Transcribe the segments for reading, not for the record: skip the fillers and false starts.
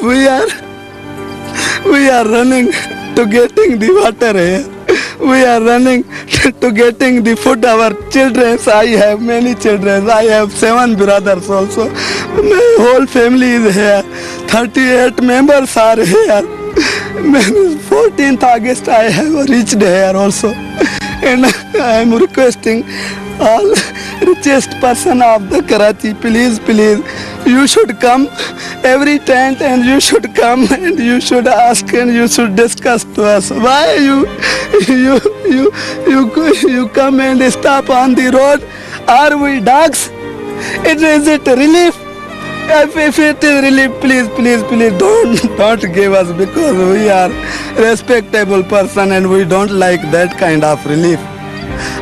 we are running to getting the water here. We are running to getting the food. Our children, I have many children. I have 7 brothers also. My whole family is here. 38 members are here. 14th August I have reached here also. And I am requesting all richest person of the Karachi, please, you should come every tent and you should come and you should ask and you should discuss to us why you come and stop on the road. Are we dogs? Is it relief? If it is relief, please don't give us, because we are respectable person and we don't like that kind of relief.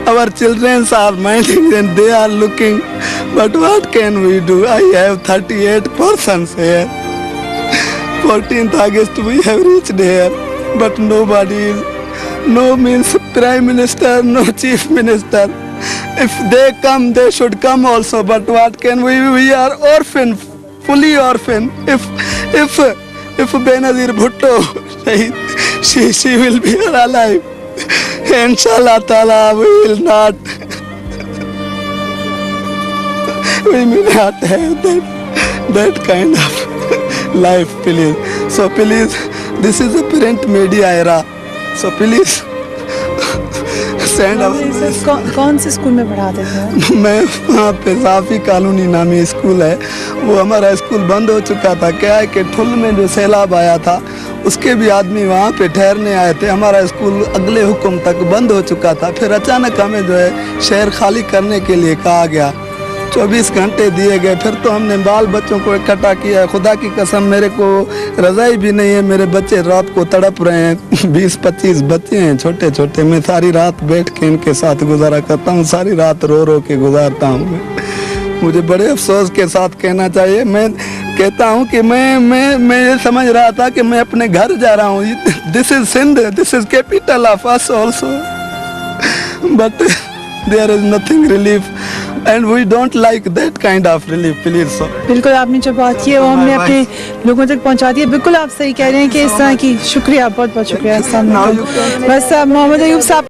Our children are minding and they are looking, but what can we do? I have 38 persons here. 14th August we have reached here, but nobody is, no means Prime Minister, no Chief Minister. If they come, they should come also, but what can we are orphan, fully orphan. If Benazir Bhutto, she will be alive. Inshallah Ta'ala, we will not have that kind of life, please. So please, this is a print media era. So please send our. कौन से school में पढ़ाते थे? मैं वहाँ पे साफी colony नामी school है, वो हमारा स्कूल बंद हो चुका था। क्या है कि ठुल में जो सैलाब आया था उसके भी आदमी वहाँ पे ठहरने आए थे। हमारा स्कूल अगले हुक्म तक बंद हो चुका था। फिर अचानक हमें जो है शहर खाली करने के लिए कहा गया, 24 घंटे दिए गए। फिर तो हमने बाल बच्चों को इकट्ठा किया। खुदा की कसम मेरे को रज़ाई भी नहीं है, मेरे बच्चे रात को तड़प रहे हैं। 20-25 बच्चे हैं छोटे छोटे। मैं सारी रात बैठ के इनके साथ गुजारा करता हूँ, सारी रात रो रो के गुजारता हूँ। मुझे बड़े अफसोस के साथ कहना चाहिए, मैं कहता हूँ कि मैं ये समझ रहा था कि मैं अपने घर जा रहा हूँ। This is Sindh, this is capital of us also, but there is nothing relief and we don't like that kind of relief, please sir. बिल्कुल, आपने जो बात की है वो हमने अपने लोगों तक पहुंचा दी है। बिल्कुल आप सही कह रहे हैं कि इस तरह की, शुक्रिया, बहुत बहुत शुक्रिया। बस मोहम्मद अयूब साहब